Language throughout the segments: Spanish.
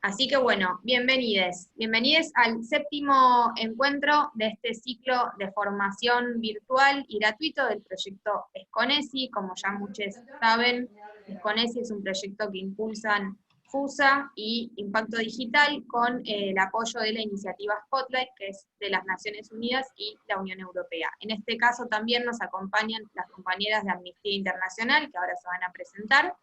Así que bueno, bienvenides al séptimo encuentro de este ciclo de formación virtual y gratuito del proyecto ESCONESI. Como ya muchos saben, ESCONESI es un proyecto que impulsan FUSA y Impacto Digital con el apoyo de la iniciativa Spotlight, que es de las Naciones Unidas y la Unión Europea. En este caso también nos acompañan las compañeras de Amnistía Internacional, que ahora se van a presentar.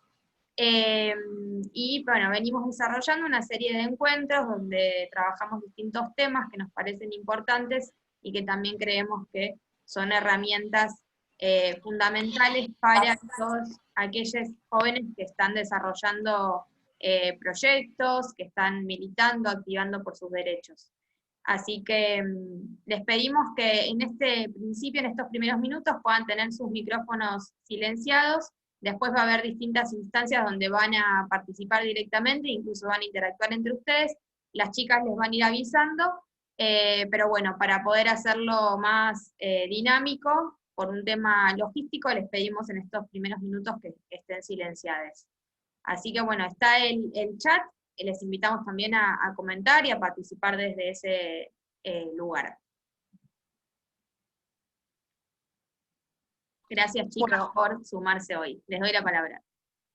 Y bueno, venimos desarrollando una serie de encuentros donde trabajamos distintos temas que nos parecen importantes y que también creemos que son herramientas fundamentales para todos aquellos jóvenes que están desarrollando proyectos, que están militando, activando por sus derechos. Así que les pedimos que en este principio, en estos primeros minutos, puedan tener sus micrófonos silenciados. Después va a haber distintas instancias donde van a participar directamente, incluso van a interactuar entre ustedes. Las chicas les van a ir avisando, pero bueno, para poder hacerlo más dinámico, por un tema logístico, les pedimos en estos primeros minutos que estén silenciadas. Así que bueno, está el chat, les invitamos también a comentar y a participar desde ese lugar. Gracias, chicas, por sumarse hoy. Les doy la palabra.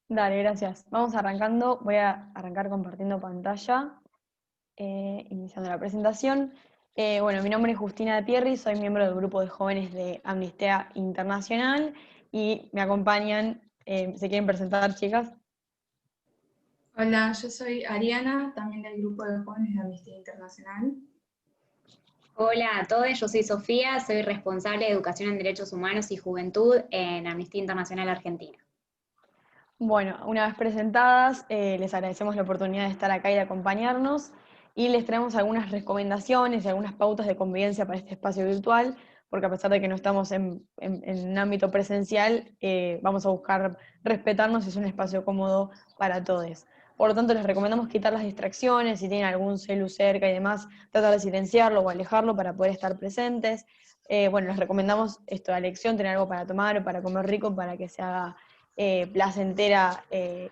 Dale, gracias. Vamos arrancando. Voy a arrancar compartiendo pantalla, iniciando la presentación. Bueno, mi nombre es Justina de Pierri, soy miembro del grupo de jóvenes de Amnistía Internacional y me acompañan, ¿se quieren presentar, chicas? Hola, yo soy Ariana, también del grupo de jóvenes de Amnistía Internacional. Hola a todos, yo soy Sofía, soy responsable de Educación en Derechos Humanos y Juventud en Amnistía Internacional Argentina. Bueno, una vez presentadas, les agradecemos la oportunidad de estar acá y de acompañarnos, y les traemos algunas recomendaciones y algunas pautas de convivencia para este espacio virtual, porque a pesar de que no estamos en un ámbito presencial, vamos a buscar respetarnos y es un espacio cómodo para todos. Por lo tanto, les recomendamos quitar las distracciones, si tienen algún celu cerca y demás, tratar de silenciarlo o alejarlo para poder estar presentes. Bueno, les recomendamos esto, la elección, tener algo para tomar o para comer rico para que se haga placentera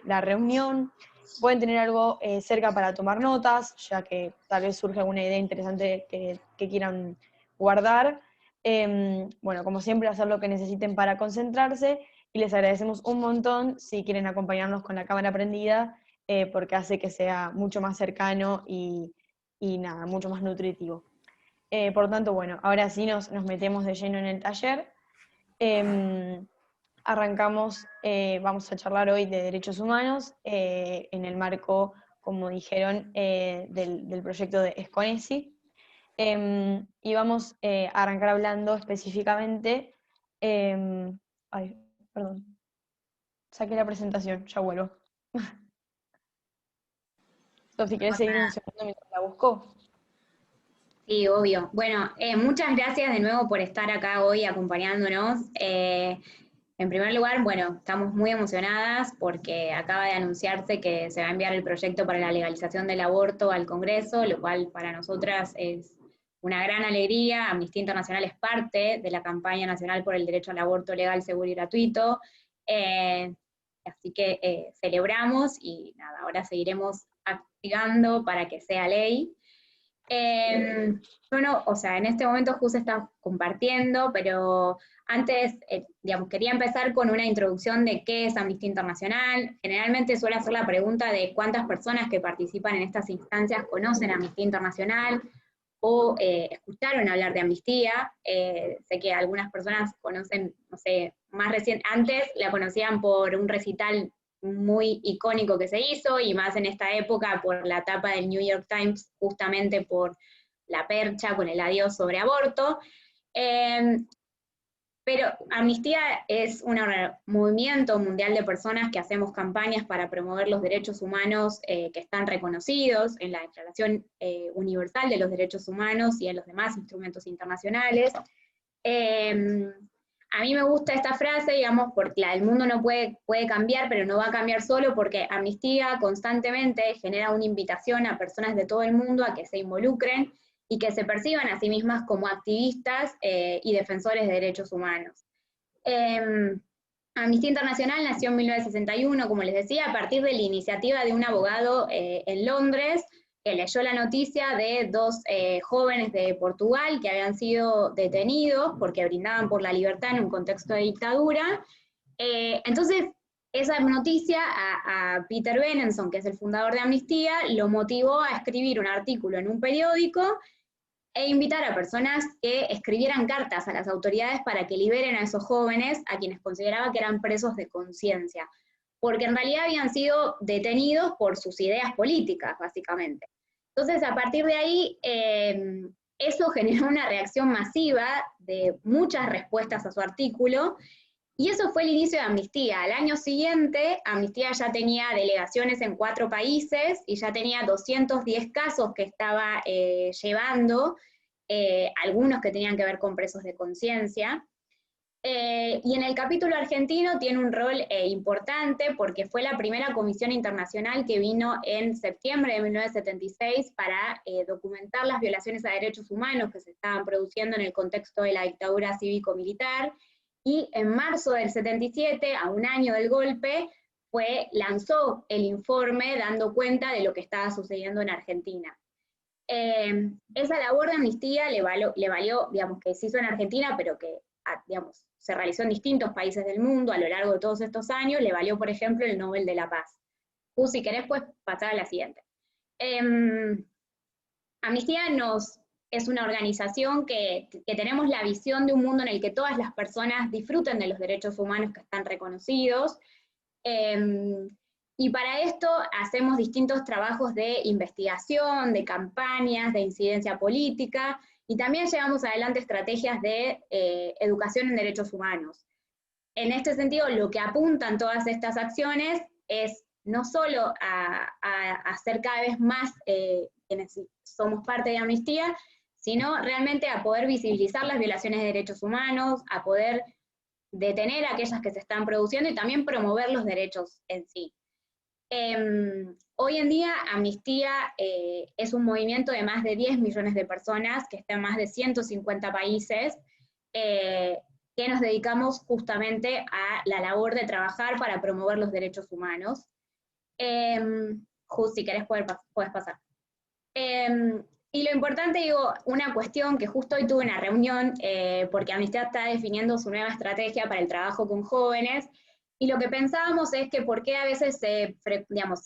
la reunión. Pueden tener algo cerca para tomar notas, ya que tal vez surge alguna idea interesante que quieran guardar. Bueno, como siempre, hacer lo que necesiten para concentrarse, y les agradecemos un montón si quieren acompañarnos con la cámara prendida, porque hace que sea mucho más cercano y nada, mucho más nutritivo. Por lo tanto, bueno, ahora sí nos metemos de lleno en el taller. Arrancamos, vamos a charlar hoy de derechos humanos en el marco, como dijeron, del proyecto de ESCONESI. Y vamos a arrancar hablando específicamente, ay, perdón, saqué la presentación, ya vuelvo. Sofi, ¿querés seguir un segundo mientras la busco? Sí, obvio. Bueno, muchas gracias de nuevo por estar acá hoy acompañándonos. En primer lugar, bueno, estamos muy emocionadas porque acaba de anunciarse que se va a enviar el proyecto para la legalización del aborto al Congreso, lo cual para nosotras es una gran alegría. Amnistía Internacional es parte de la campaña nacional por el derecho al aborto legal, seguro y gratuito. Así que celebramos y nada, ahora seguiremos activando para que sea ley. Bueno, o sea, en este momento justo está compartiendo, pero antes, digamos, quería empezar con una introducción de qué es Amnistía Internacional. Generalmente suele hacer la pregunta de cuántas personas que participan en estas instancias conocen Amnistía Internacional o escucharon hablar de Amnistía. Sé que algunas personas conocen, no sé, más recién, antes la conocían por un recital muy icónico que se hizo, y más en esta época por la tapa del New York Times, justamente por la percha con el adiós sobre aborto. Pero Amnistía es un movimiento mundial de personas que hacemos campañas para promover los derechos humanos que están reconocidos en la Declaración Universal de los Derechos Humanos y en los demás instrumentos internacionales. A mí me gusta esta frase, digamos, porque el mundo no puede cambiar, pero no va a cambiar solo, porque Amnistía constantemente genera una invitación a personas de todo el mundo a que se involucren y que se perciban a sí mismas como activistas y defensores de derechos humanos. Amnistía Internacional nació en 1961, como les decía, a partir de la iniciativa de un abogado en Londres, que leyó la noticia de dos jóvenes de Portugal que habían sido detenidos porque brindaban por la libertad en un contexto de dictadura. Entonces, esa noticia a Peter Benenson, que es el fundador de Amnistía, lo motivó a escribir un artículo en un periódico e invitar a personas que escribieran cartas a las autoridades para que liberen a esos jóvenes a quienes consideraba que eran presos de conciencia, porque en realidad habían sido detenidos por sus ideas políticas, básicamente. Entonces, a partir de ahí, eso generó una reacción masiva de muchas respuestas a su artículo, y eso fue el inicio de Amnistía. Al año siguiente, Amnistía ya tenía delegaciones en 4 países y ya tenía 210 casos que estaba llevando, algunos que tenían que ver con presos de conciencia. Y en el capítulo argentino tiene un rol importante porque fue la primera comisión internacional que vino en septiembre de 1976 para documentar las violaciones a derechos humanos que se estaban produciendo en el contexto de la dictadura cívico-militar. Y en marzo del 77, a un año del golpe, lanzó el informe dando cuenta de lo que estaba sucediendo en Argentina. Esa labor de Amnistía le valió, digamos, que se hizo en Argentina, pero que, digamos, se realizó en distintos países del mundo a lo largo de todos estos años, le valió, por ejemplo, el Nobel de la Paz. Si querés, pues pasar a la siguiente. Amnistía es una organización que tenemos la visión de un mundo en el que todas las personas disfruten de los derechos humanos que están reconocidos, y para esto hacemos distintos trabajos de investigación, de campañas, de incidencia política, y también llevamos adelante estrategias de educación en derechos humanos. En este sentido, lo que apuntan todas estas acciones es no solo a hacer cada vez más quienes somos parte de Amnistía, sino realmente a poder visibilizar las violaciones de derechos humanos, a poder detener aquellas que se están produciendo y también promover los derechos en sí. Hoy en día Amnistía es un movimiento de más de 10 millones de personas que está en más de 150 países, que nos dedicamos justamente a la labor de trabajar para promover los derechos humanos. Si querés puedes pasar. Y lo importante, digo, una cuestión que justo hoy tuve una reunión, porque Amnistía está definiendo su nueva estrategia para el trabajo con jóvenes, y lo que pensábamos es que por qué a veces se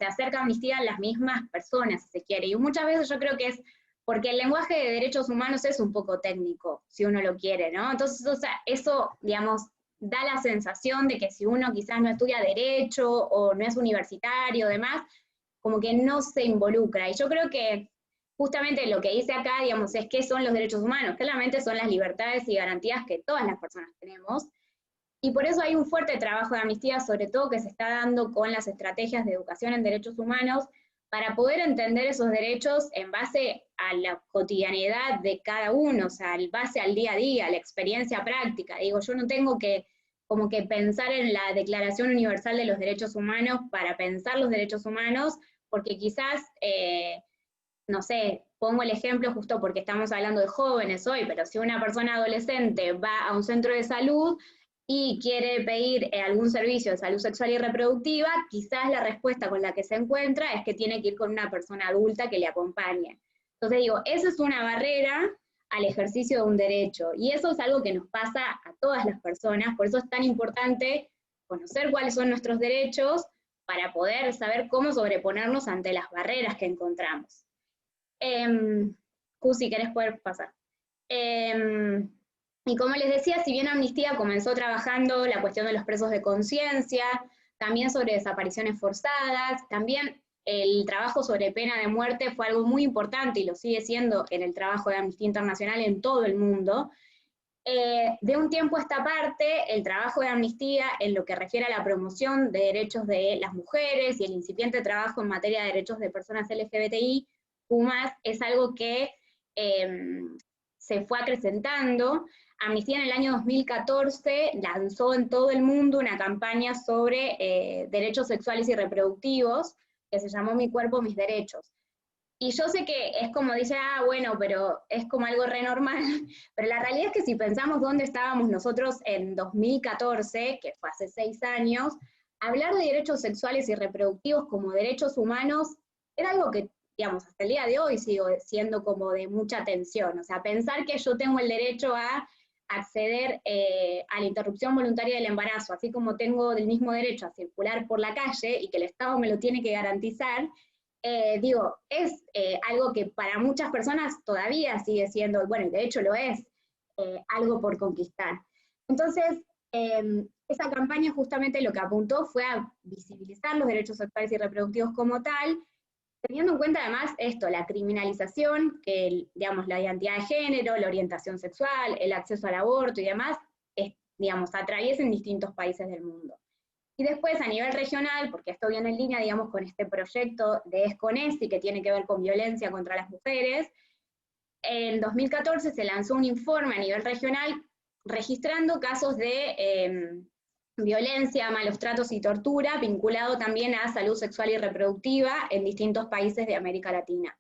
acerca a Amnistía a las mismas personas, si se quiere, y muchas veces yo creo que es porque el lenguaje de derechos humanos es un poco técnico, si uno lo quiere, ¿no? Entonces, o sea, eso, digamos, da la sensación de que si uno quizás no estudia derecho, o no es universitario, demás, como que no se involucra, y yo creo que justamente lo que dice acá, digamos, es qué son los derechos humanos. Claramente son las libertades y garantías que todas las personas tenemos, y por eso hay un fuerte trabajo de Amnistía, sobre todo que se está dando con las estrategias de educación en derechos humanos, para poder entender esos derechos en base a la cotidianidad de cada uno, o sea, en base al día a día, a la experiencia práctica. Digo, yo no tengo que como que pensar en la Declaración Universal de los Derechos Humanos para pensar los derechos humanos, porque quizás no sé, pongo el ejemplo justo porque estamos hablando de jóvenes hoy, pero si una persona adolescente va a un centro de salud y quiere pedir algún servicio de salud sexual y reproductiva, quizás la respuesta con la que se encuentra es que tiene que ir con una persona adulta que le acompañe. Entonces digo, esa es una barrera al ejercicio de un derecho, y eso es algo que nos pasa a todas las personas, por eso es tan importante conocer cuáles son nuestros derechos para poder saber cómo sobreponernos ante las barreras que encontramos. Si querés poder pasar. Y como les decía, si bien Amnistía comenzó trabajando la cuestión de los presos de conciencia, también sobre desapariciones forzadas, también el trabajo sobre pena de muerte fue algo muy importante y lo sigue siendo en el trabajo de Amnistía Internacional en todo el mundo. De un tiempo a esta parte, el trabajo de Amnistía en lo que refiere a la promoción de derechos de las mujeres y el incipiente trabajo en materia de derechos de personas LGBTI, es algo que se fue acrecentando. Amnistía en el año 2014 lanzó en todo el mundo una campaña sobre derechos sexuales y reproductivos, que se llamó Mi Cuerpo, Mis Derechos. Y yo sé que es como dice, bueno, pero es como algo re normal, pero la realidad es que si pensamos dónde estábamos nosotros en 2014, que fue hace 6 años, hablar de derechos sexuales y reproductivos como derechos humanos era algo que, digamos, hasta el día de hoy sigo siendo como de mucha tensión. O sea, pensar que yo tengo el derecho a acceder a la interrupción voluntaria del embarazo, así como tengo el mismo derecho a circular por la calle y que el Estado me lo tiene que garantizar, digo, es algo que para muchas personas todavía sigue siendo, bueno, de hecho lo es, algo por conquistar. Entonces, esa campaña justamente lo que apuntó fue a visibilizar los derechos sexuales y reproductivos como tal, teniendo en cuenta además esto, la criminalización, que digamos la identidad de género, la orientación sexual, el acceso al aborto y demás, digamos, atraviesen distintos países del mundo. Y después a nivel regional, porque esto viene en línea, digamos, con este proyecto de ESCONESI que tiene que ver con violencia contra las mujeres, en 2014 se lanzó un informe a nivel regional registrando casos de violencia, malos tratos y tortura, vinculado también a salud sexual y reproductiva en distintos países de América Latina,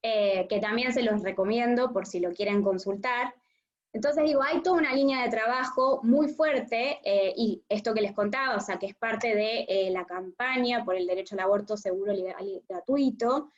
que también se los recomiendo por si lo quieren consultar. Entonces digo, hay toda una línea de trabajo muy fuerte, y esto que les contaba, o sea, que es parte de la campaña por el derecho al aborto seguro, legal y gratuito.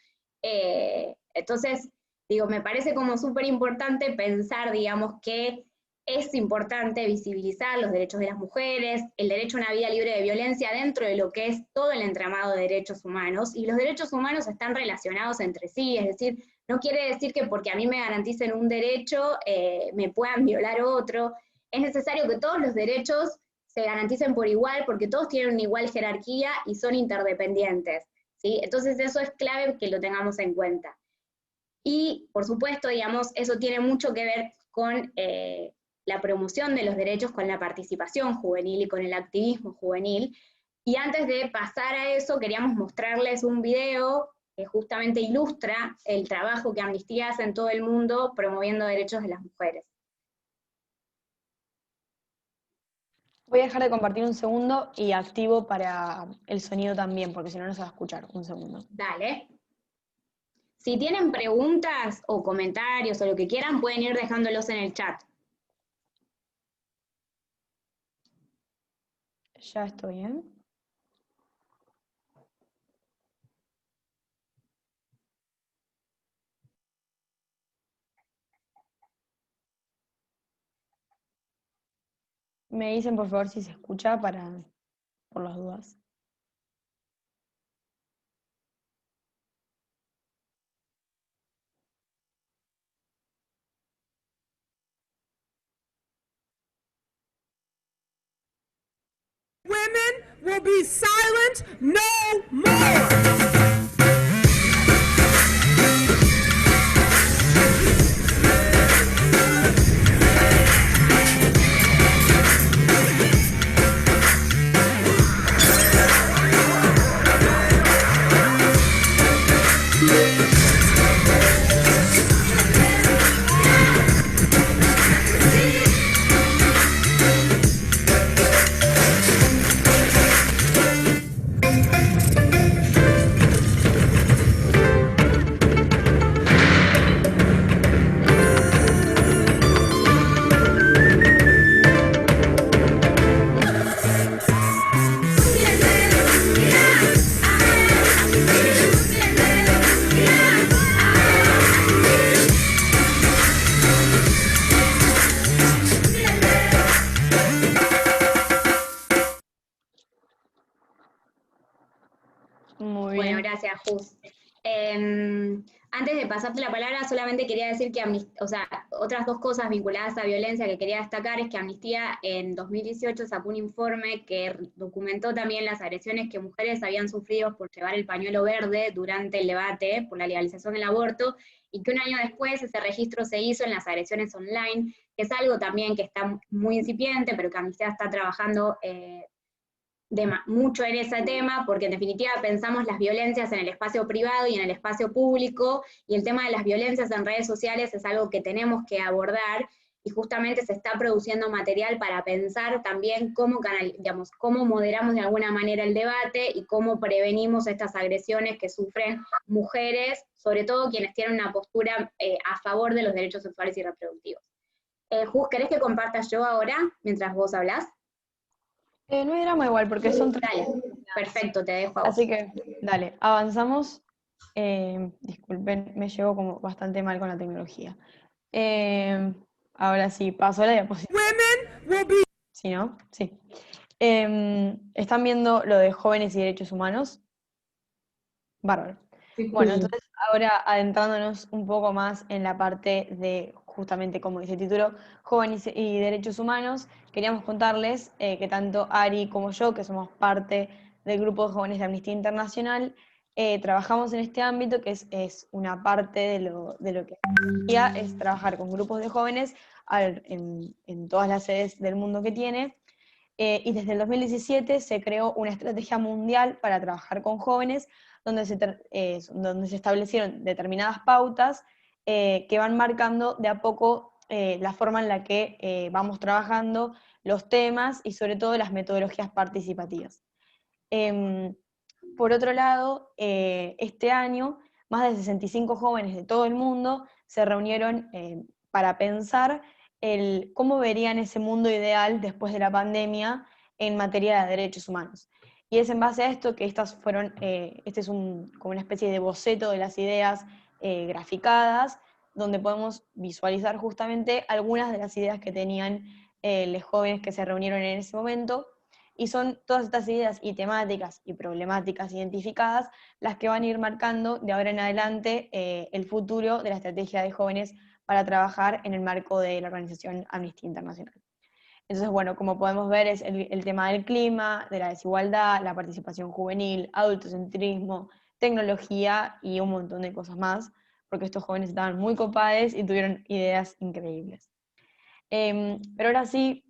Entonces, digo, me parece como súper importante pensar, digamos, que es importante visibilizar los derechos de las mujeres, el derecho a una vida libre de violencia dentro de lo que es todo el entramado de derechos humanos, y los derechos humanos están relacionados entre sí, es decir, no quiere decir que porque a mí me garanticen un derecho, me puedan violar otro. Es necesario que todos los derechos se garanticen por igual, porque todos tienen una igual jerarquía y son interdependientes, ¿sí? Entonces eso es clave que lo tengamos en cuenta. Y, por supuesto, digamos, eso tiene mucho que ver con la promoción de los derechos, con la participación juvenil y con el activismo juvenil. Y antes de pasar a eso, queríamos mostrarles un video que justamente ilustra el trabajo que Amnistía hace en todo el mundo promoviendo derechos de las mujeres. Voy a dejar de compartir un segundo y activo para el sonido también, porque si no, no se va a escuchar. Un segundo. Dale. Si tienen preguntas o comentarios o lo que quieran, pueden ir dejándolos en el chat. Ya estoy, ¿eh? Me dicen por favor si se escucha por las dudas. Women will be silent no more. Muy bien. Bueno, gracias, Jus. Antes de pasarte la palabra, solamente quería decir que, otras dos cosas vinculadas a violencia que quería destacar es que Amnistía en 2018 sacó un informe que documentó también las agresiones que mujeres habían sufrido por llevar el pañuelo verde durante el debate por la legalización del aborto, y que un año después ese registro se hizo en las agresiones online, que es algo también que está muy incipiente, pero que Amnistía está trabajando mucho en ese tema, porque en definitiva pensamos las violencias en el espacio privado y en el espacio público, y el tema de las violencias en redes sociales es algo que tenemos que abordar, y justamente se está produciendo material para pensar también cómo, digamos, cómo moderamos de alguna manera el debate y cómo prevenimos estas agresiones que sufren mujeres, sobre todo quienes tienen una postura a favor de los derechos sexuales y reproductivos. Jus, ¿querés que compartas yo ahora, mientras vos hablás? No hay drama igual, porque son tres. Dale, perfecto, te dejo a vos. Así que, dale, avanzamos. Disculpen, me llevo como bastante mal con la tecnología. Ahora sí, paso a la diapositiva. Women will be ¿Sí, no? Sí. ¿Están viendo lo de jóvenes y derechos humanos? Bárbaro. Sí, Bueno, entonces ahora adentrándonos un poco más en la parte de, justamente como dice el título, jóvenes y derechos humanos, queríamos contarles que tanto Ari como yo, que somos parte del grupo de jóvenes de Amnistía Internacional, trabajamos en este ámbito, que es una parte de lo que Amnistía es trabajar con grupos de jóvenes en todas las sedes del mundo que tiene. Y desde el 2017 se creó una estrategia mundial para trabajar con jóvenes, donde se establecieron determinadas pautas que van marcando de a poco la forma en la que vamos trabajando los temas y sobre todo las metodologías participativas. Por otro lado, este año, más de 65 jóvenes de todo el mundo se reunieron para pensar cómo verían ese mundo ideal después de la pandemia en materia de derechos humanos. Y es en base a esto que estas fueron, este es como una especie de boceto de las ideas graficadas, donde podemos visualizar justamente algunas de las ideas que tenían los jóvenes que se reunieron en ese momento, y son todas estas ideas y temáticas y problemáticas identificadas las que van a ir marcando de ahora en adelante el futuro de la estrategia de jóvenes para trabajar en el marco de la organización Amnistía Internacional. Entonces, bueno, como podemos ver es el tema del clima, de la desigualdad, la participación juvenil, adultocentrismo, tecnología y un montón de cosas más, porque estos jóvenes estaban muy copados y tuvieron ideas increíbles. Pero ahora sí,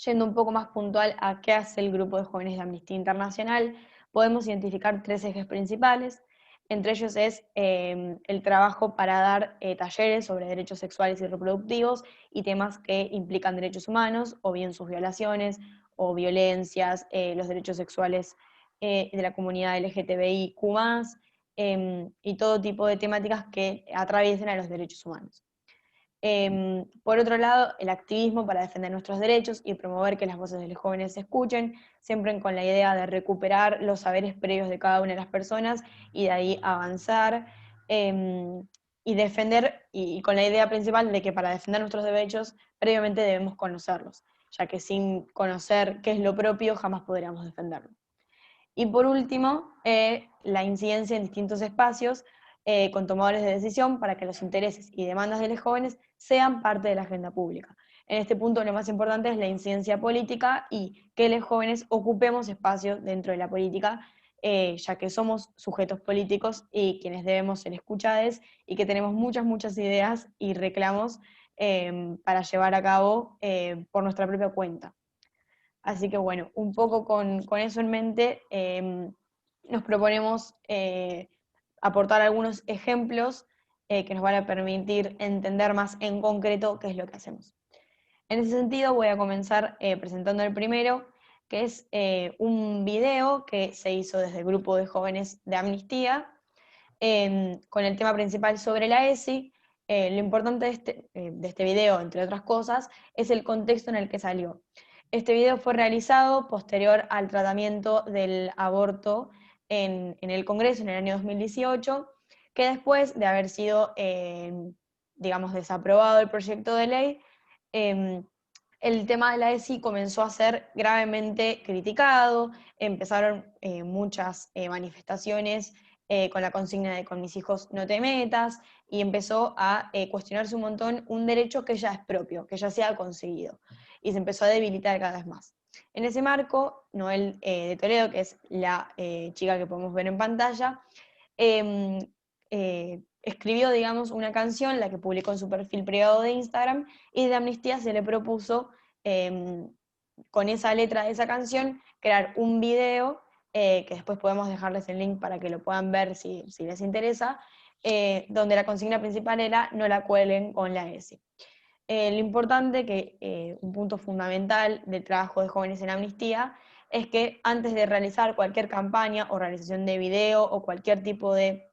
yendo un poco más puntual a qué hace el grupo de jóvenes de Amnistía Internacional, podemos identificar tres ejes principales. Entre ellos es el trabajo para dar talleres sobre derechos sexuales y reproductivos y temas que implican derechos humanos, o bien sus violaciones o violencias, los derechos sexuales de la comunidad LGTBIQ+, y todo tipo de temáticas que atraviesen a los derechos humanos. Por otro lado, el activismo para defender nuestros derechos y promover que las voces de los jóvenes se escuchen, siempre con la idea de recuperar los saberes previos de cada una de las personas y de ahí avanzar, y defender, y con la idea principal de que para defender nuestros derechos previamente debemos conocerlos, ya que sin conocer qué es lo propio jamás podríamos defenderlo. Y por último, la incidencia en distintos espacios con tomadores de decisión para que los intereses y demandas de los jóvenes sean parte de la agenda pública. En este punto lo más importante es la incidencia política y que los jóvenes ocupemos espacios dentro de la política, ya que somos sujetos políticos y quienes debemos ser escuchados y que tenemos muchas ideas y reclamos para llevar a cabo por nuestra propia cuenta. Así que bueno, un poco con eso en mente, nos proponemos aportar algunos ejemplos que nos van a permitir entender más en concreto qué es lo que hacemos. En ese sentido voy a comenzar presentando el primero, que es un video que se hizo desde el grupo de jóvenes de Amnistía, con el tema principal sobre la ESI. Lo importante de este video, entre otras cosas, es el contexto en el que salió. Este video fue realizado posterior al tratamiento del aborto en el Congreso en el año 2018, que después de haber sido, digamos, desaprobado el proyecto de ley, el tema de la ESI comenzó a ser gravemente criticado, empezaron muchas manifestaciones con la consigna de "con mis hijos no te metas", y empezó a cuestionarse un montón un derecho que ya es propio, que ya se ha conseguido, y se empezó a debilitar cada vez más. En ese marco, Noel de Toledo, que es la chica que podemos ver en pantalla, escribió, digamos, una canción, la que publicó en su perfil privado de Instagram, y de Amnistía se le propuso, con esa letra de esa canción, crear un video, que después podemos dejarles el link para que lo puedan ver si les interesa, donde la consigna principal era "no la cuelen con la ESI". Lo importante, que un punto fundamental del trabajo de jóvenes en Amnistía, es que antes de realizar cualquier campaña o realización de video o cualquier tipo de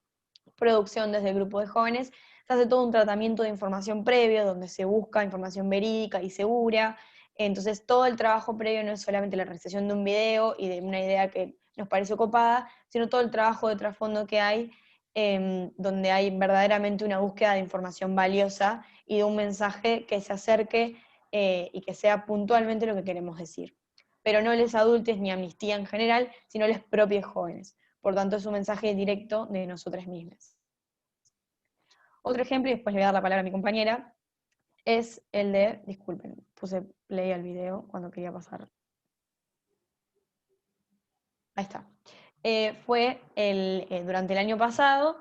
producción desde el grupo de jóvenes, se hace todo un tratamiento de información previo, donde se busca información verídica y segura. Entonces todo el trabajo previo no es solamente la realización de un video y de una idea que nos parece copada, sino todo el trabajo de trasfondo que hay, donde hay verdaderamente una búsqueda de información valiosa y de un mensaje que se acerque y que sea puntualmente lo que queremos decir. Pero no les adultos ni Amnistía en general, sino los propios jóvenes. Por tanto, es un mensaje directo de nosotras mismas. Otro ejemplo, y después le voy a dar la palabra a mi compañera, es el de, disculpen, puse play al video cuando quería pasar. Ahí está. Fue durante el año pasado,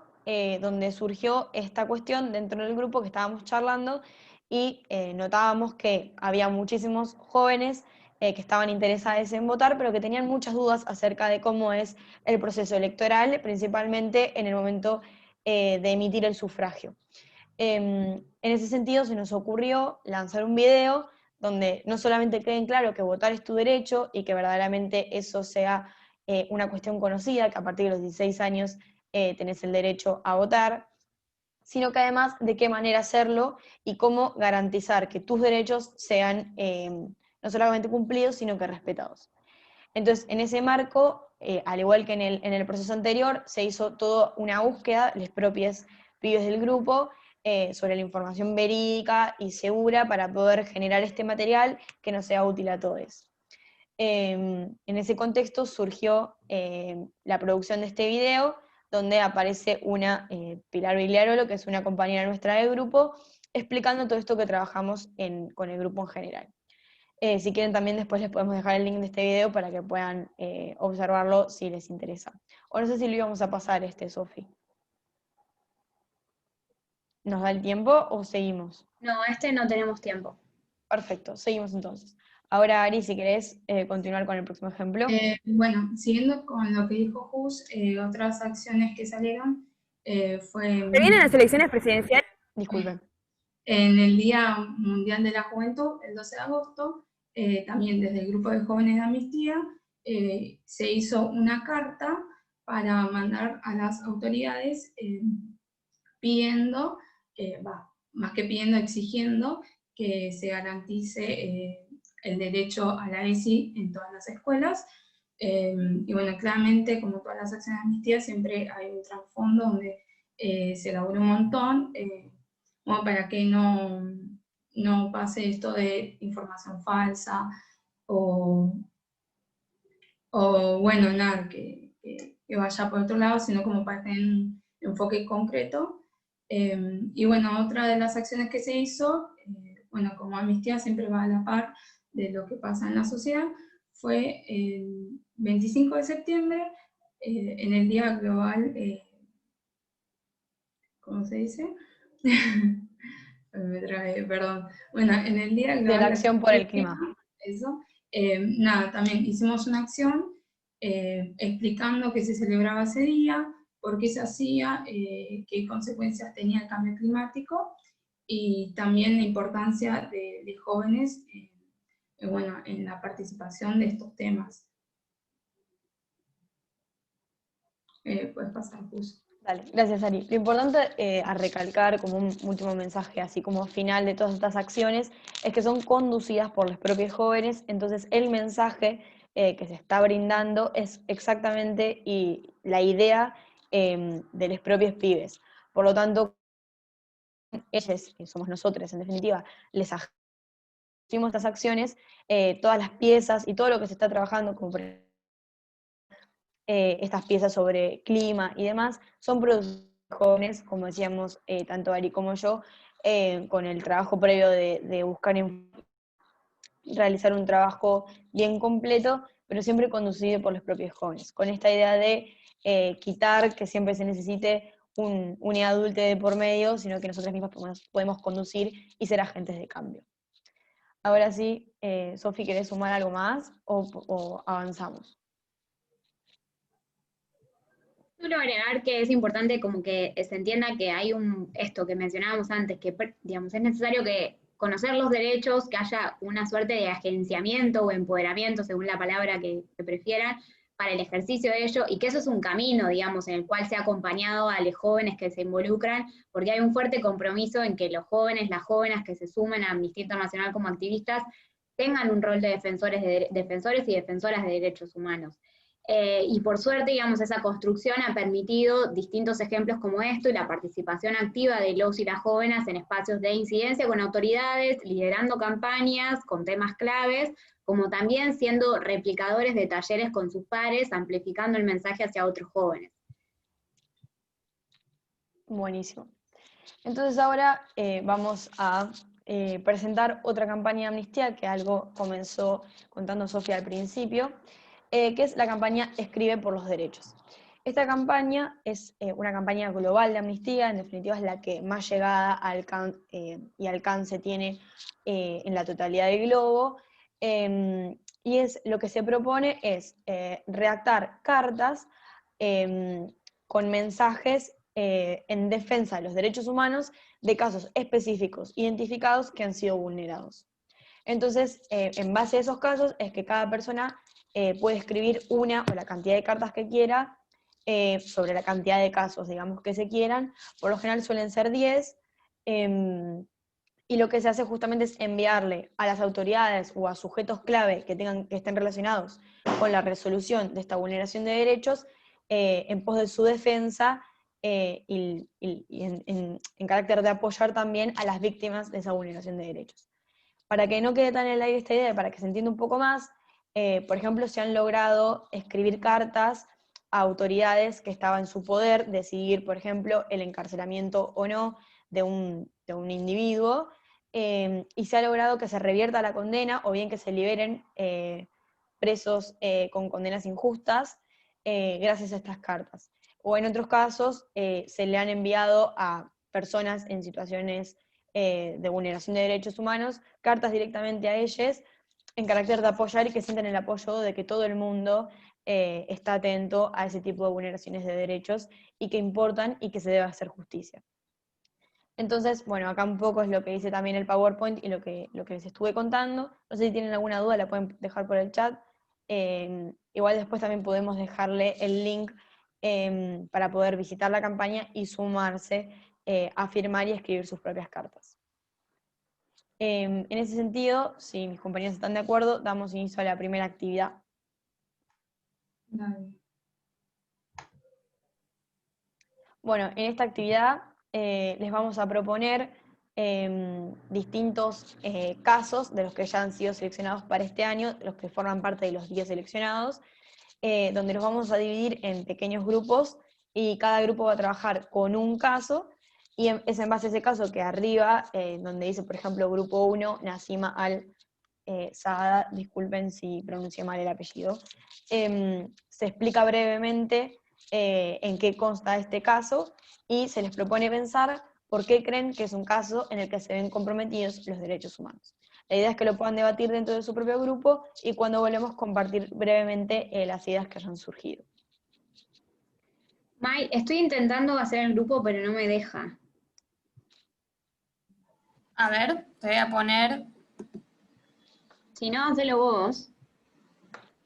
donde surgió esta cuestión dentro del grupo que estábamos charlando y notábamos que había muchísimos jóvenes que estaban interesados en votar, pero que tenían muchas dudas acerca de cómo es el proceso electoral, principalmente en el momento de emitir el sufragio. En ese sentido se nos ocurrió lanzar un video donde no solamente quede claro que votar es tu derecho y que verdaderamente eso sea una cuestión conocida, que a partir de los 16 años tenés el derecho a votar, sino que además de qué manera hacerlo y cómo garantizar que tus derechos sean no solamente cumplidos, sino que respetados. Entonces, en ese marco, al igual que en el proceso anterior, se hizo toda una búsqueda, los propios pibes del grupo, sobre la información verídica y segura para poder generar este material que nos sea útil a todos. En ese contexto surgió la producción de este video, donde aparece una Pilar Vigliarolo, que es una compañera nuestra del grupo, explicando todo esto que trabajamos con el grupo en general. Si quieren también después les podemos dejar el link de este video para que puedan observarlo si les interesa. O no sé si lo íbamos a pasar, Sofi. ¿Nos da el tiempo o seguimos? No, no tenemos tiempo. Perfecto, seguimos entonces. Ahora, Ari, si querés continuar con el próximo ejemplo. Bueno, siguiendo con lo que dijo Jus, otras acciones que salieron fue... Se vienen las elecciones presidenciales. Disculpen. En el Día Mundial de la Juventud, el 12 de agosto, también desde el Grupo de Jóvenes de Amnistía, se hizo una carta para mandar a las autoridades pidiendo, más que pidiendo, exigiendo que se garantice el derecho a la ESI en todas las escuelas. Y bueno, claramente, como todas las acciones de amnistía, siempre hay un trasfondo donde se elabora un montón, como para que no pase esto de información falsa o bueno, nada, que vaya por otro lado, sino como para tener un enfoque concreto. Y bueno, otra de las acciones que se hizo, bueno, como Amnistía siempre va a la par de lo que pasa en la sociedad, fue el 25 de septiembre, en el Día Global, ¿cómo se dice? Me trae, perdón. Bueno, en el Día Global de la Acción por el Clima. Eso. Nada, también hicimos una acción explicando qué se celebraba ese día, por qué se hacía, qué consecuencias tenía el cambio climático y también la importancia de jóvenes bueno, en la participación de estos temas. Puedes pasar, Jus. Dale, gracias, Ari. Lo importante a recalcar como un último mensaje, así como final de todas estas acciones, es que son conducidas por los propios jóvenes, entonces el mensaje que se está brindando es exactamente la idea de los propios pibes. Por lo tanto, ellos, que somos nosotros en definitiva, les hacemos estas acciones, todas las piezas y todo lo que se está trabajando, como por estas piezas sobre clima y demás, son producidas por jóvenes, como decíamos tanto Ari como yo, con el trabajo previo de buscar realizar un trabajo bien completo, pero siempre conducido por los propios jóvenes, con esta idea de quitar que siempre se necesite un adulto de por medio, sino que nosotros mismos podemos conducir y ser agentes de cambio. Ahora sí, Sofi, ¿querés sumar algo más o avanzamos? Quiero agregar que es importante como que se entienda que hay esto que mencionábamos antes, que digamos, es necesario que conocer los derechos, que haya una suerte de agenciamiento o empoderamiento, según la palabra que prefieran, para el ejercicio de ello, y que eso es un camino, digamos, en el cual se ha acompañado a los jóvenes que se involucran, porque hay un fuerte compromiso en que los jóvenes, las jóvenes que se sumen a Amnistía Internacional como activistas, tengan un rol de defensores y defensoras de derechos humanos. Y por suerte, digamos, esa construcción ha permitido distintos ejemplos como esto y la participación activa de los y las jóvenes en espacios de incidencia con autoridades, liderando campañas con temas claves, como también siendo replicadores de talleres con sus pares, amplificando el mensaje hacia otros jóvenes. Buenísimo. Entonces ahora vamos a presentar otra campaña de amnistía, que algo comenzó contando Sofía al principio, que es la campaña Escribe por los Derechos. Esta campaña es una campaña global de amnistía, en definitiva es la que más llegada y alcance tiene en la totalidad del globo, y lo que se propone es redactar cartas con mensajes en defensa de los derechos humanos de casos específicos identificados que han sido vulnerados. Entonces, en base a esos casos es que cada persona puede escribir una o la cantidad de cartas que quiera sobre la cantidad de casos, digamos, que se quieran. Por lo general suelen ser 10, y lo que se hace justamente es enviarle a las autoridades o a sujetos clave que estén relacionados con la resolución de esta vulneración de derechos en pos de su defensa y en carácter de apoyar también a las víctimas de esa vulneración de derechos. Para que no quede tan en el aire esta idea, para que se entienda un poco más, por ejemplo, se han logrado escribir cartas a autoridades que estaba en su poder decidir, por ejemplo, el encarcelamiento o no de un individuo, y se ha logrado que se revierta la condena o bien que se liberen presos con condenas injustas gracias a estas cartas. O en otros casos se le han enviado a personas en situaciones de vulneración de derechos humanos cartas directamente a ellos en carácter de apoyar y que sientan el apoyo de que todo el mundo está atento a ese tipo de vulneraciones de derechos y que importan y que se debe hacer justicia. Entonces, bueno, acá un poco es lo que dice también el PowerPoint y lo que les estuve contando. No sé si tienen alguna duda, la pueden dejar por el chat. Igual después también podemos dejarle el link para poder visitar la campaña y sumarse a firmar y escribir sus propias cartas. En ese sentido, si mis compañeros están de acuerdo, damos inicio a la primera actividad. Dale. Bueno, en esta actividad les vamos a proponer distintos casos de los que ya han sido seleccionados para este año, los que forman parte de los 10 seleccionados, donde los vamos a dividir en pequeños grupos y cada grupo va a trabajar con un caso y es en base a ese caso que arriba, donde dice, por ejemplo, grupo 1, Nasima Saada, disculpen si pronuncié mal el apellido, se explica brevemente en qué consta este caso y se les propone pensar por qué creen que es un caso en el que se ven comprometidos los derechos humanos. La idea es que lo puedan debatir dentro de su propio grupo y cuando volvemos compartir brevemente las ideas que hayan surgido. May, estoy intentando hacer el grupo, pero no me deja. A ver, te voy a poner... Si no, hacelo vos.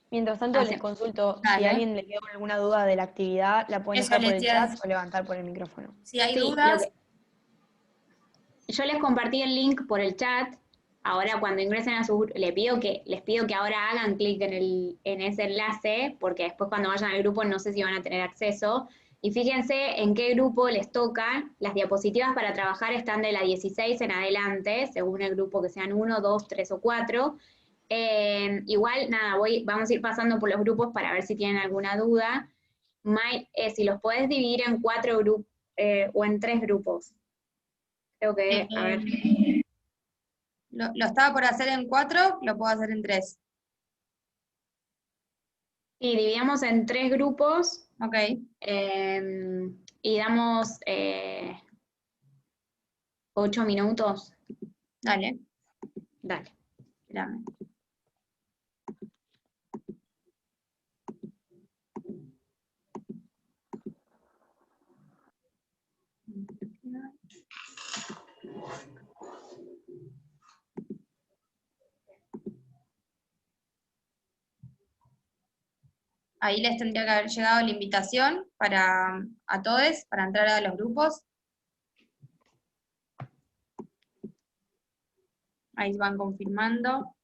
Mientras tanto, les consulto si a alguien le quedó alguna duda de la actividad, la pueden dejar por el chat o levantar por el micrófono. Si hay dudas... Yo les compartí el link por el chat. Ahora cuando ingresen a su les pido que ahora hagan clic en ese enlace, porque después cuando vayan al grupo no sé si van a tener acceso. Y fíjense en qué grupo les toca. Las diapositivas para trabajar están de la 16 en adelante, según el grupo que sean 1, 2, 3 o 4. Igual, nada, vamos a ir pasando por los grupos para ver si tienen alguna duda. Si los podés dividir en 4 grupos o en 3 grupos. Creo que, a ver. Lo estaba por hacer en 4, lo puedo hacer en 3. Sí, dividamos en 3 grupos. Ok. Y damos 8 minutos. Dale. Dale. Espérame. Ahí les tendría que haber llegado la invitación a todos para entrar a los grupos. Ahí van confirmando.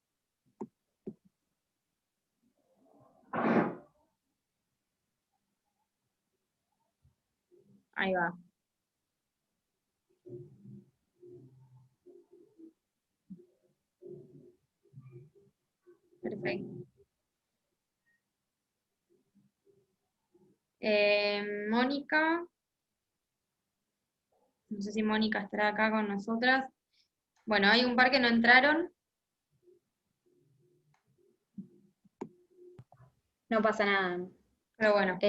Ahí va. Perfecto. Mónica. No sé si Mónica estará acá con nosotras. Bueno, hay un par que no entraron. No pasa nada. Pero bueno.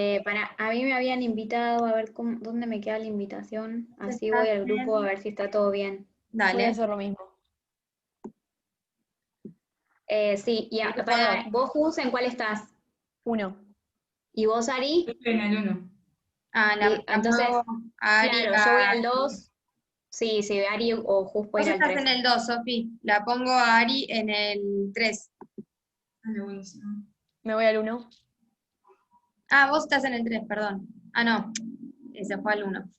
A mí me habían invitado, a ver dónde me queda la invitación. Así voy al grupo a ver si está todo bien. Voy a Dale. hacer lo mismo. Sí, y vos, Jus, ¿en cuál estás? 1. ¿Y vos, Ari? Estoy en el 1. Ah, Entonces, Ari, claro, yo voy al 2. Sí, Ari o Jus puede Vos ir al estás 3. en el 2, Sofi. La pongo a Ari en el 3. Dale, buenísimo. Me voy al 1. Ah, vos estás en el 3, perdón. Ah, no. Ese fue al 1.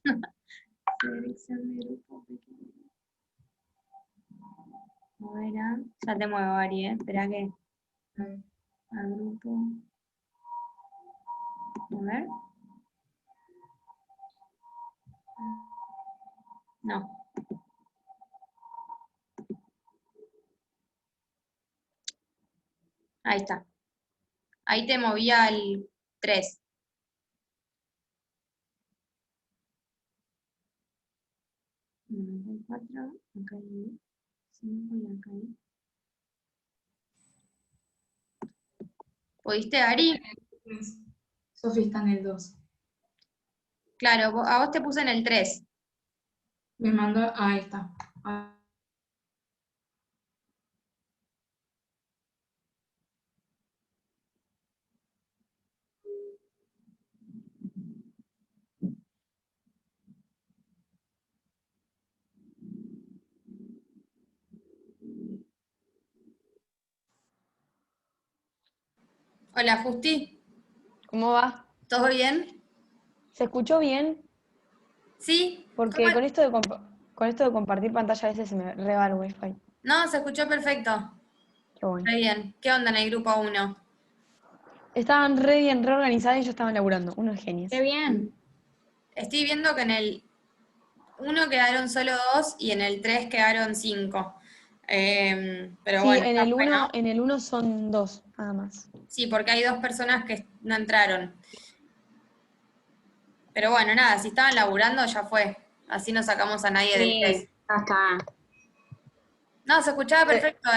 Selección de grupo pequeño. A ver, ya te muevo, Ari, Espera que... Al grupo... A ver. No. Ahí está. Ahí te moví al 3. Hay 4, acá hay 5 y acá hay. ¿Pudiste, Ari? Sofi está en el 2. Claro, a vos te puse en el 3. Me mandó, ahí está. Hola, Justi. ¿Cómo va? ¿Todo bien? ¿Se escuchó bien? ¿Sí? Porque con esto de compartir pantalla a veces se me reba el wifi. No, se escuchó perfecto. Qué bueno. Muy bien. ¿Qué onda en el grupo 1? Estaban re bien, reorganizadas y yo estaban laburando. Unos genios. Qué bien. Estoy viendo que en el 1 quedaron solo 2 y en el 3 quedaron 5. Pero Sí, bueno, en está el bueno. 1, en el 1 son 2, nada más. Sí, porque hay 2 personas que no entraron. Pero bueno, nada, si estaban laburando ya fue. Así no sacamos a nadie del 3. Sí, ya está. No, se escuchaba perfecto,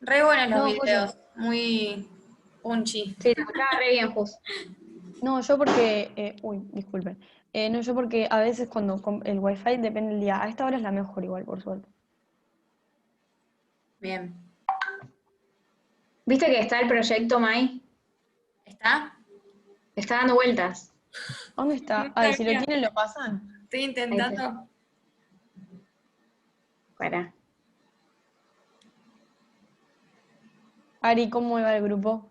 Re buenos los No, videos. Muy punchy. Sí, te escuchaba re bien, Jus. No, yo porque... uy, disculpen. No, yo porque a veces cuando el wifi depende del día. A esta hora es la mejor igual, por suerte. Bien. ¿Viste que está el proyecto Mai? ¿Está? Está dando vueltas. ¿Dónde está? No Ay, si lo sabía. tienen lo pasan. Estoy intentando. Para. Ari, ¿cómo iba el grupo?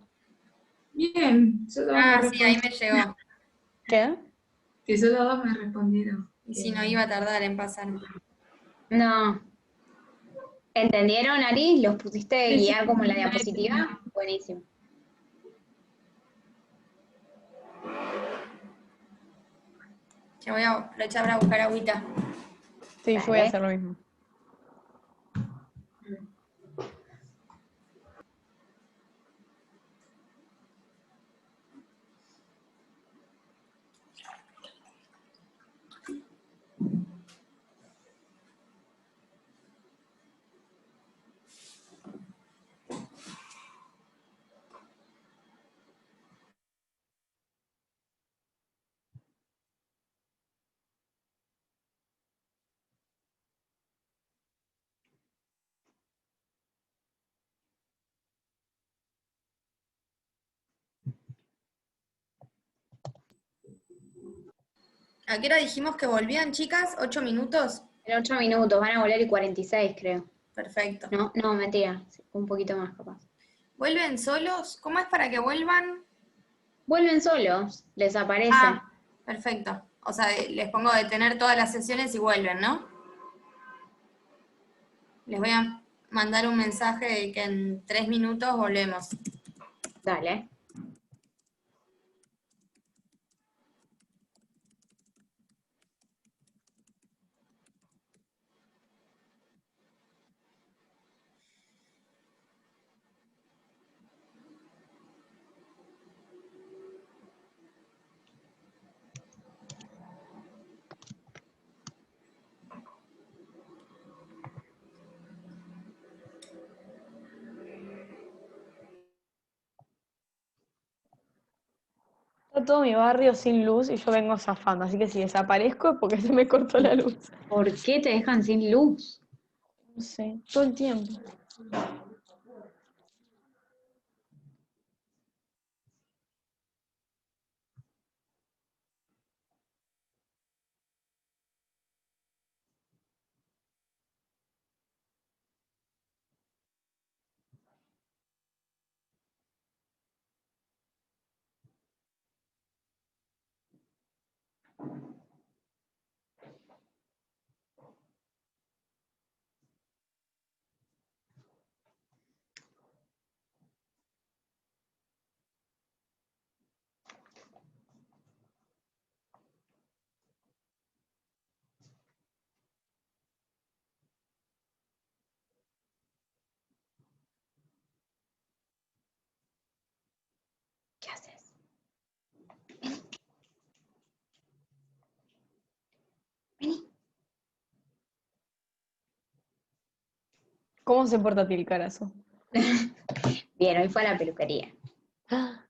Bien, solo Ah, me sí, ahí me respondieron. llegó. ¿Qué? Que solo 2 me respondieron. Y si no iba a tardar en pasar. No. ¿Entendieron, Ari? ¿Los pusiste Sí, guiar sí, como la sí. diapositiva? Buenísimo. Ya voy a aprovechar para buscar agüita. Sí, yo voy a Dale. hacer lo mismo. ¿A qué hora dijimos que volvían, chicas? ¿8 minutos? En 8 minutos, van a volver y 46, creo. Perfecto. No, mentira. Un poquito más, capaz. ¿Vuelven solos? ¿Cómo es para que vuelvan? Vuelven solos, desaparecen. Ah, perfecto. O sea, les pongo detener todas las sesiones y vuelven, ¿no? Les voy a mandar un mensaje de que en 3 minutos volvemos. Dale. Está todo mi barrio sin luz y yo vengo zafando, así que si desaparezco es porque se me cortó la luz. ¿Por qué te dejan sin luz? No sé, todo el tiempo. ¿Qué haces? Vení. ¿Cómo se porta ti el carazo? Bien, hoy fue a la peluquería. Ah,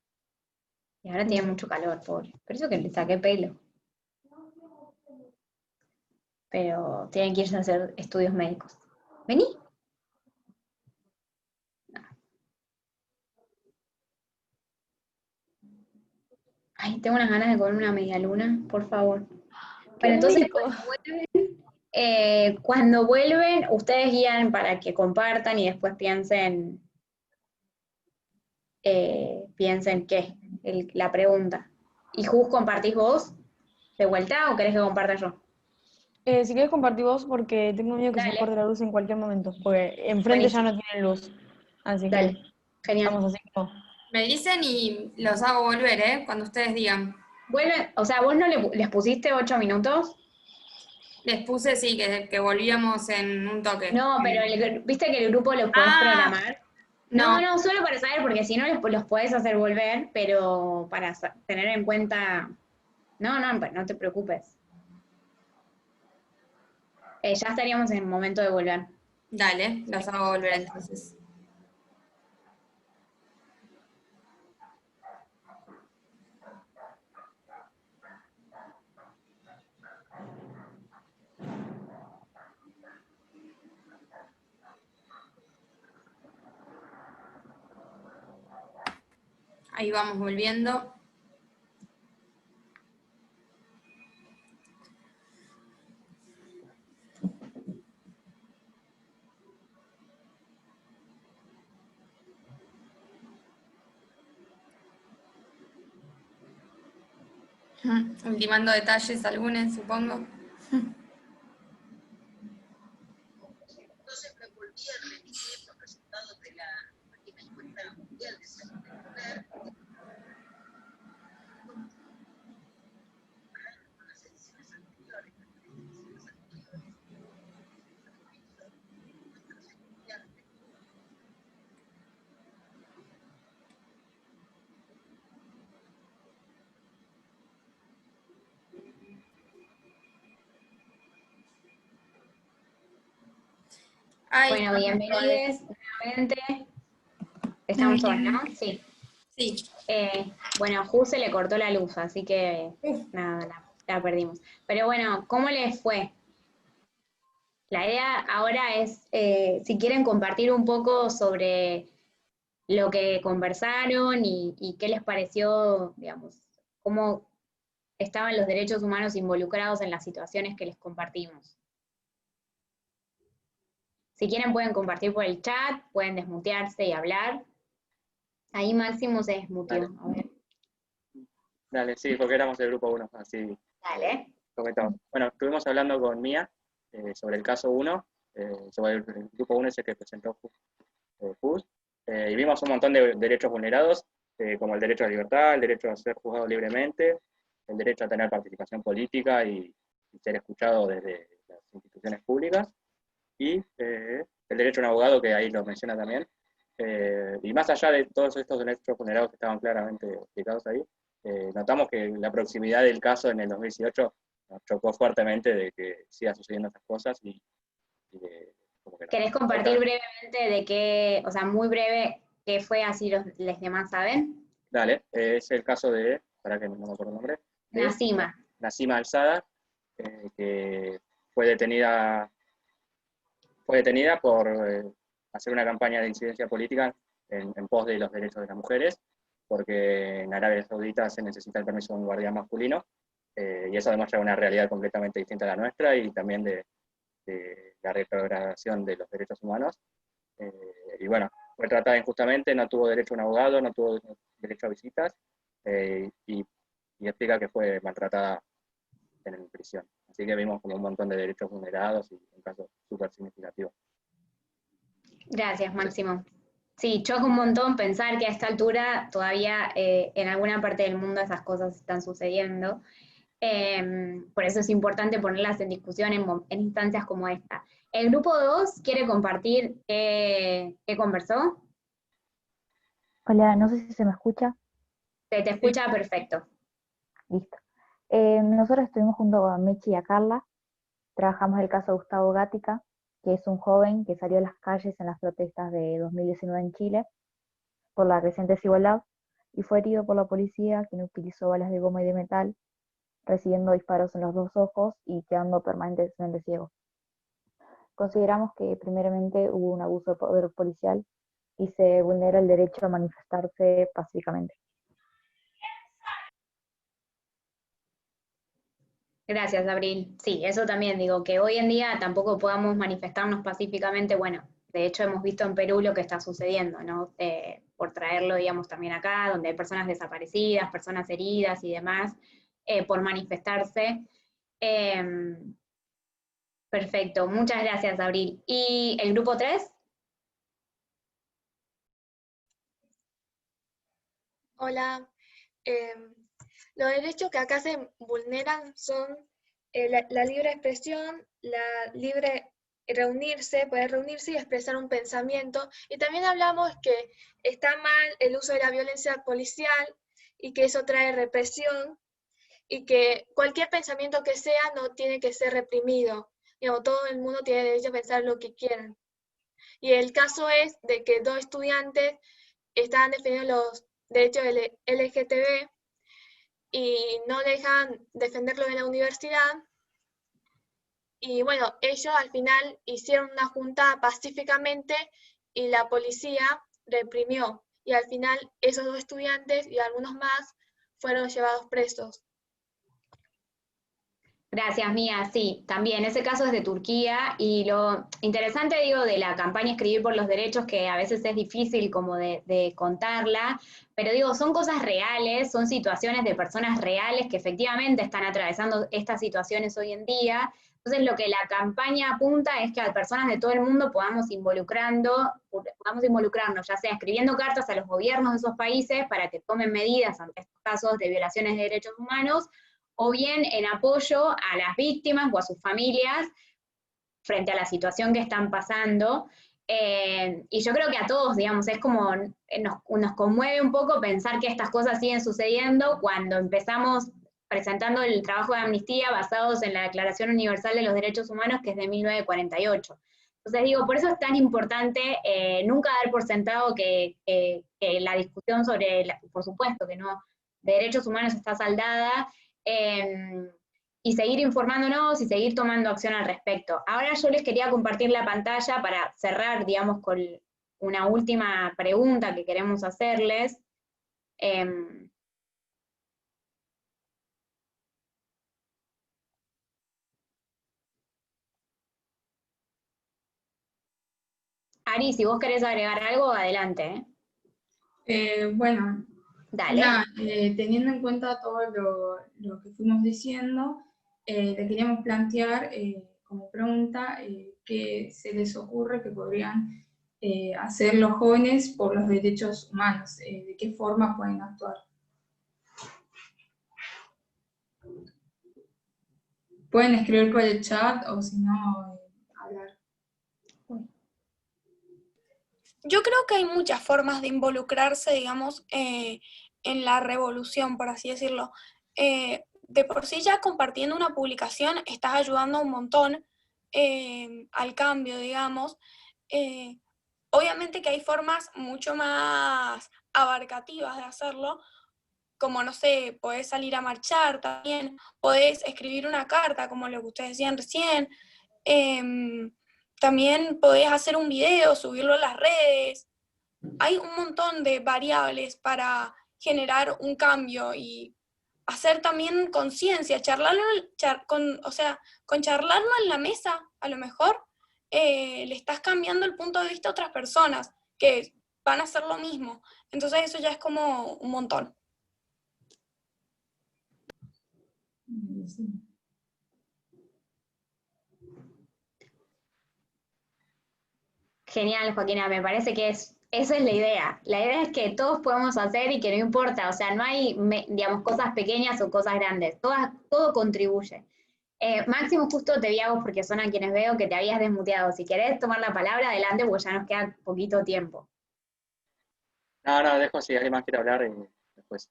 Y ahora tiene mucho calor, pobre. Por eso que le saqué pelo. Pero tienen que irse a hacer estudios médicos. Vení. Ay, tengo unas ganas de comer una media luna, por favor. qué Bueno, entonces rico. cuando vuelven, ustedes guían para que compartan y después piensen qué, la pregunta. ¿Y Jus compartís vos de vuelta o querés que comparta yo? Si querés compartir vos, porque tengo miedo que se me Dale, corte la luz en cualquier momento, porque enfrente ya buenísimo, no tienen luz. Así que dale, genial. estamos así como... Me dicen y los hago volver, ¿eh? Cuando ustedes digan. Vuelven, o sea, vos no les pusiste 8 minutos. Les puse, sí, que volvíamos en un toque. No, pero viste que el grupo lo podés Ah, programar. No, no, no, solo para saber, porque si no los podés hacer volver, pero para tener en cuenta. No, no, no te preocupes. Ya estaríamos en el momento de volver. dale, los hago volver entonces. Ahí vamos volviendo. Ultimando detalles algunos, supongo. Entonces me volví a remitir los resultados de la última encuesta mundial de salud de la mujer con las ediciones anteriores, las tres ediciones anteriores. Nuestros estudiantes. Ay, Bueno, bienvenidos nuevamente. Estamos todos, ¿no? Sí. sí. Bueno, a Ju se le cortó la luz, así que nada, la perdimos. Pero bueno, ¿cómo les fue? La idea ahora es, si quieren compartir un poco sobre lo que conversaron y qué les pareció, digamos, cómo estaban los derechos humanos involucrados en las situaciones que les compartimos. Si quieren pueden compartir por el chat, pueden desmutearse y hablar. Ahí Máximo se desmuteó, a ver. Dale, sí, porque éramos del grupo 1, así Dale. comentamos. Bueno, estuvimos hablando con Mía sobre el caso 1, sobre el grupo 1 ese que presentó FUS, y vimos un montón de derechos vulnerados, como el derecho a la libertad, el derecho a ser juzgado libremente, el derecho a tener participación política y ser escuchado desde las instituciones públicas, y el derecho a un abogado, que ahí lo menciona también. Y más allá de todos estos derechos vulnerados que estaban claramente explicados ahí, notamos que la proximidad del caso en el 2018 nos chocó fuertemente de que siga sucediendo estas cosas y como que ¿Querés compartir brevemente de qué, o sea, muy breve, qué fue, así los demás saben? Dale, es el caso de, para que no me acuerdo el nombre, de Nasima. Nasima Alzada, que fue detenida por hacer una campaña de incidencia política en pos de los derechos de las mujeres, porque en Arabia Saudita se necesita el permiso de un guardián masculino, y eso demuestra una realidad completamente distinta a la nuestra, y también de la retrogradación de los derechos humanos. Y bueno, fue tratada injustamente, no tuvo derecho a un abogado, no tuvo derecho a visitas, y explica que fue maltratada en prisión. Así que vimos como un montón de derechos vulnerados y un caso súper significativo. Gracias, Máximo. Sí, choca un montón pensar que a esta altura todavía en alguna parte del mundo esas cosas están sucediendo. Por eso es importante ponerlas en discusión en instancias como esta. El grupo 2 quiere compartir qué conversó. Hola, no sé si se me escucha. Te escucha perfecto. Listo. Nosotros estuvimos junto a Mechi y a Carla. Trabajamos el caso de Gustavo Gatica, que es un joven que salió a las calles en las protestas de 2019 en Chile por la creciente desigualdad y fue herido por la policía, quien utilizó balas de goma y de metal, recibiendo disparos en los dos ojos y quedando permanentemente ciego. Consideramos que primeramente hubo un abuso de poder policial y se vulnera el derecho a manifestarse pacíficamente. Gracias, Abril. Sí, eso también digo, que hoy en día tampoco podamos manifestarnos pacíficamente. Bueno, de hecho hemos visto en Perú lo que está sucediendo, ¿no? Por traerlo, digamos, también acá, donde hay personas desaparecidas, personas heridas y demás, por manifestarse. Perfecto, muchas gracias, Abril. ¿Y el grupo 3? Hola. Los derechos que acá se vulneran son la libre expresión, la libre reunirse, poder reunirse y expresar un pensamiento. Y también hablamos que está mal el uso de la violencia policial y que eso trae represión y que cualquier pensamiento que sea no tiene que ser reprimido. Digamos, todo el mundo tiene derecho a pensar lo que quieran. Y el caso es de que dos estudiantes estaban defendiendo los derechos LGTB y no dejan defenderlo en la universidad. Y bueno, ellos al final hicieron una junta pacíficamente y la policía reprimió. Y al final esos dos estudiantes y algunos más fueron llevados presos. Gracias, Mía. Sí, también ese caso es de Turquía y lo interesante, digo, de la campaña Escribir por los Derechos, que a veces es difícil como de contarla, pero digo, son cosas reales, son situaciones de personas reales que efectivamente están atravesando estas situaciones hoy en día. Entonces, lo que la campaña apunta es que a personas de todo el mundo podamos involucrarnos, ya sea escribiendo cartas a los gobiernos de esos países para que tomen medidas ante estos casos de violaciones de derechos humanos, o bien en apoyo a las víctimas o a sus familias frente a la situación que están pasando. Y yo creo que a todos, digamos, es como nos conmueve un poco pensar que estas cosas siguen sucediendo cuando empezamos presentando el trabajo de amnistía basados en la Declaración Universal de los Derechos Humanos, que es de 1948. Entonces digo, por eso es tan importante nunca dar por sentado que la discusión sobre, por supuesto que no, de derechos humanos está saldada, y seguir informándonos y seguir tomando acción al respecto. Ahora yo les quería compartir la pantalla para cerrar, digamos, con una última pregunta que queremos hacerles. Ari, si vos querés agregar algo, adelante. Bueno, Dale. Nada, teniendo en cuenta todo lo que fuimos diciendo, le queríamos plantear como pregunta qué se les ocurre que podrían hacer los jóvenes por los derechos humanos, de qué forma pueden actuar. Pueden escribir por el chat o si no, hablar. Yo creo que hay muchas formas de involucrarse, digamos, en la revolución, por así decirlo. De por sí ya compartiendo una publicación estás ayudando un montón al cambio, digamos. Obviamente que hay formas mucho más abarcativas de hacerlo, como, no sé, podés salir a marchar también, podés escribir una carta, como lo que ustedes decían recién. También podés hacer un video, subirlo a las redes. Hay un montón de variables para generar un cambio y hacer también conciencia, charlarlo, con charlarlo en la mesa, a lo mejor le estás cambiando el punto de vista a otras personas que van a hacer lo mismo. Entonces eso ya es como un montón. Genial, Joaquina, me parece que esa es la idea. La idea es que todos podemos hacer y que no importa, o sea, no hay, digamos, cosas pequeñas o cosas grandes, todo contribuye. Máximo, justo te vi a vos porque son a quienes veo que te habías desmuteado. Si querés tomar la palabra, adelante, porque ya nos queda poquito tiempo. No, dejo si alguien más quiere hablar y después.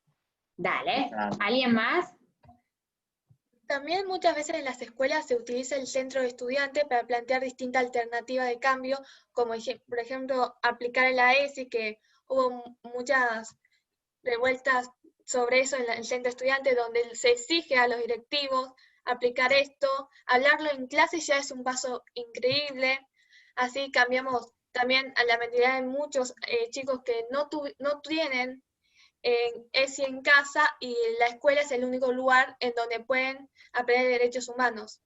Dale, ¿alguien más? También muchas veces en las escuelas se utiliza el centro de estudiantes para plantear distintas alternativas de cambio, como por ejemplo aplicar el AESI, que hubo muchas revueltas sobre eso en el centro de estudiantes, donde se exige a los directivos aplicar esto. Hablarlo en clase ya es un paso increíble, así cambiamos también a la mentalidad de muchos chicos que no tienen ESI en casa y la escuela es el único lugar en donde pueden aprender derechos humanos.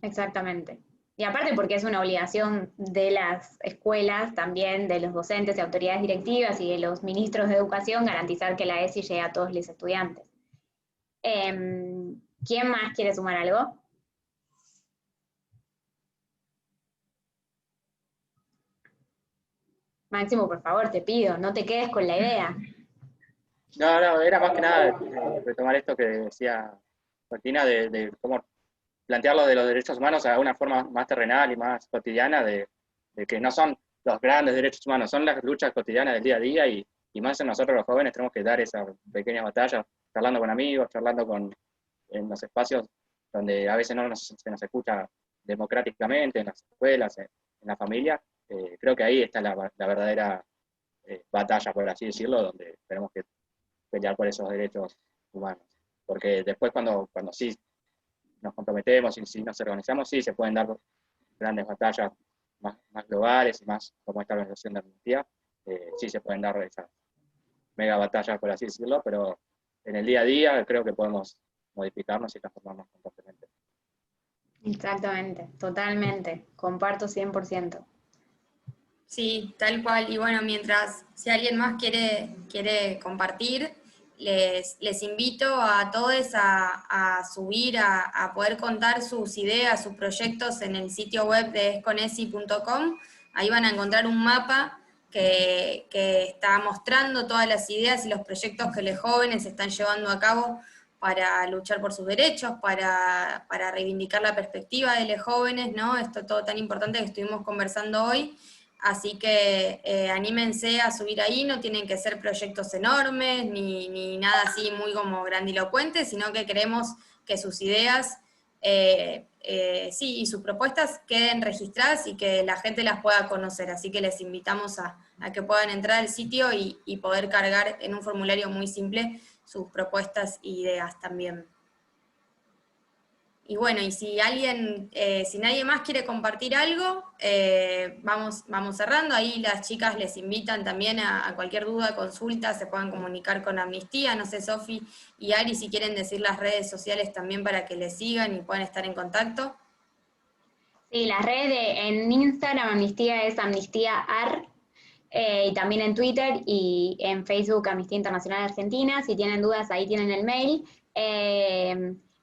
Exactamente. Y aparte porque es una obligación de las escuelas, también de los docentes y autoridades directivas y de los ministros de educación, garantizar que la ESI llegue a todos los estudiantes. ¿Quién más quiere sumar algo? Máximo, por favor, te pido, no te quedes con la idea. No, era más que nada retomar esto que decía Martina, de cómo plantearlo de los derechos humanos a una forma más terrenal y más cotidiana, de que no son los grandes derechos humanos, son las luchas cotidianas del día a día y más en nosotros los jóvenes tenemos que dar esas pequeñas batallas, charlando con amigos, en los espacios donde a veces se nos escucha democráticamente, en las escuelas, en la familia. Creo que ahí está la verdadera batalla, por así decirlo, donde tenemos que pelear por esos derechos humanos. Porque después cuando sí nos comprometemos y si nos organizamos, sí se pueden dar grandes batallas más globales y más como esta organización de Amnistía, sí se pueden dar esas mega batallas, por así decirlo, pero en el día a día creo que podemos modificarnos y transformarnos constantemente. Exactamente, totalmente, comparto 100%. Sí, tal cual. Y bueno, si alguien más quiere compartir, les invito a todos a subir, a poder contar sus ideas, sus proyectos en el sitio web de esconesi.com. Ahí van a encontrar un mapa que está mostrando todas las ideas y los proyectos que los jóvenes están llevando a cabo para luchar por sus derechos, para reivindicar la perspectiva de los jóvenes, ¿no? Esto todo tan importante que estuvimos conversando hoy. Así que anímense a subir ahí, no tienen que ser proyectos enormes, ni nada así muy como grandilocuente, sino que queremos que sus ideas y sus propuestas queden registradas y que la gente las pueda conocer. Así que les invitamos a que puedan entrar al sitio y poder cargar en un formulario muy simple sus propuestas e ideas también. Y bueno, y si nadie más quiere compartir algo, vamos cerrando. Ahí las chicas les invitan también a cualquier duda, consulta, se puedan comunicar con Amnistía. No sé, Sofi y Ari, si quieren decir las redes sociales también para que les sigan y puedan estar en contacto. Sí, las redes en Instagram Amnistía es amnistiaar, y también en Twitter y en Facebook Amnistía Internacional Argentina. Si tienen dudas, ahí tienen el mail.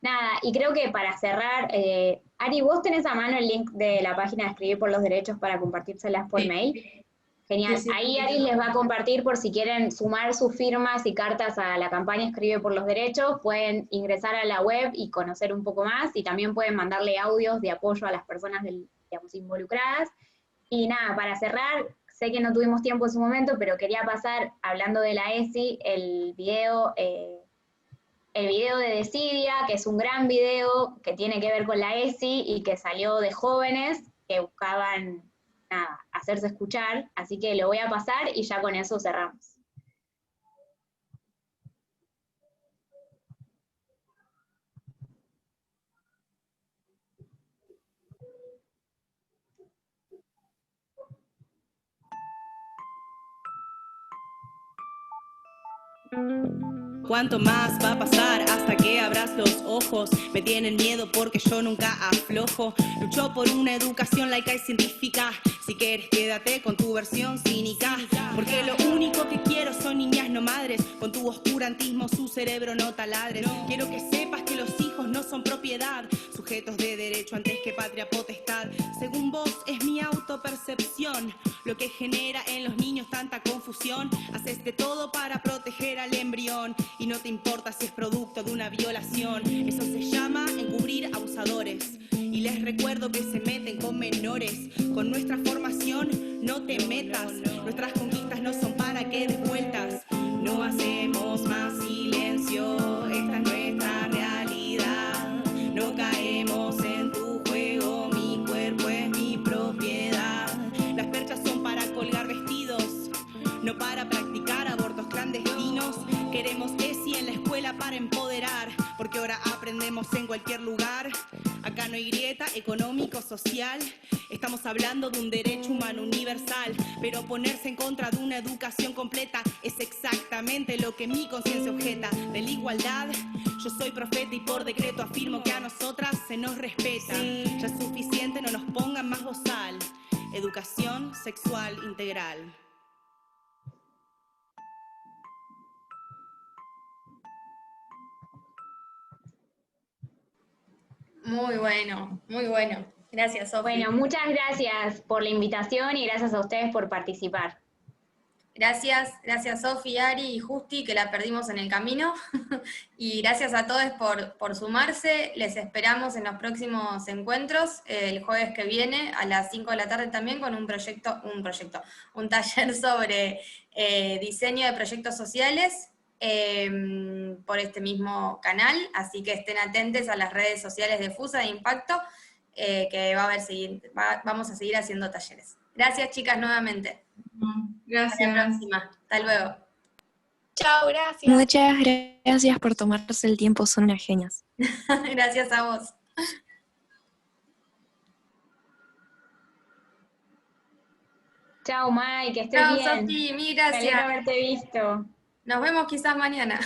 Nada, y creo que para cerrar, Ari, ¿vos tenés a mano el link de la página de Escribir por los Derechos para compartírselas por mail? Genial. Sí, sí, Ahí sí. Ari les va a compartir por si quieren sumar sus firmas y cartas a la campaña Escribe por los Derechos, pueden ingresar a la web y conocer un poco más, y también pueden mandarle audios de apoyo a las personas digamos, involucradas. Y nada, para cerrar, sé que no tuvimos tiempo en su momento, pero quería pasar, hablando de la ESI, el video de Decidia, que es un gran video que tiene que ver con la ESI y que salió de jóvenes que buscaban, nada, hacerse escuchar, así que lo voy a pasar y ya con eso cerramos. ¿Cuánto más va a pasar hasta que abras los ojos? Me tienen miedo porque yo nunca aflojo. Lucho por una educación laica y científica. Si quieres quédate con tu versión cínica, porque lo único que quiero son niñas no madres. Con tu oscurantismo su cerebro no taladres. Quiero que sepas que los hijos no son propiedad, sujetos de derecho antes que patria potestad. Según vos es mi autopercepción lo que genera en los niños tanta confusión. Haces de todo para proteger al embrión y no te importa si es producto de una violación. Eso se llama encubrir abusadores. Y les recuerdo que se meten con menores. Con nuestra formación no te metas. Nuestras conquistas no son para que des vueltas. No hacemos más silencio, esta es nuestra realidad. No caemos en tu juego, mi cuerpo es mi propiedad. Las perchas son para colgar vestidos, no para practicar abortos clandestinos. Queremos ESI en la escuela para empoderar, porque ahora aprendemos en cualquier lugar. Acá no hay grieta económico-social, estamos hablando de un derecho humano universal. Pero ponerse en contra de una educación completa es exactamente lo que mi conciencia objeta. De la igualdad, yo soy profeta y por decreto afirmo que a nosotras se nos respeta. Ya es suficiente, no nos pongan más bozal. Educación sexual integral. Muy bueno, muy bueno. Gracias, Sofi. Bueno, muchas gracias por la invitación y gracias a ustedes por participar. Gracias Sofi, Ari y Justi, que la perdimos en el camino. Y gracias a todos por sumarse. Les esperamos en los próximos encuentros, el jueves que viene a las 5 de la tarde también, con un taller sobre diseño de proyectos sociales por este mismo canal. Así que estén atentos a las redes sociales de FUSA de Impacto, que vamos a seguir haciendo talleres. Gracias, chicas, nuevamente. Gracias. Hasta la próxima. Hasta luego. Chao, gracias. Muchas gracias por tomarse el tiempo, son unas genias. Gracias a vos. Chao, Mai, que estés Chao, bien. Sofi, mil gracias. Me alegro haberte visto. Nos vemos quizás mañana.